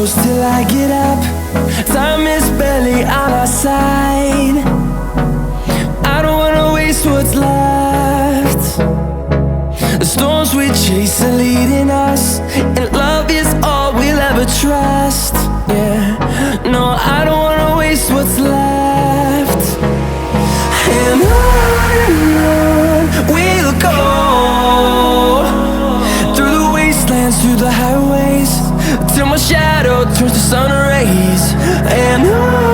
close till I get up. Time is barely on our side. I don't wanna waste what's left. The storms we chase are leading us, and love is all we'll ever trust. Yeah, no, I don't wanna waste what's left. And on we'll go, through the wastelands, through the highways, till my shadow turns to sun rays. And on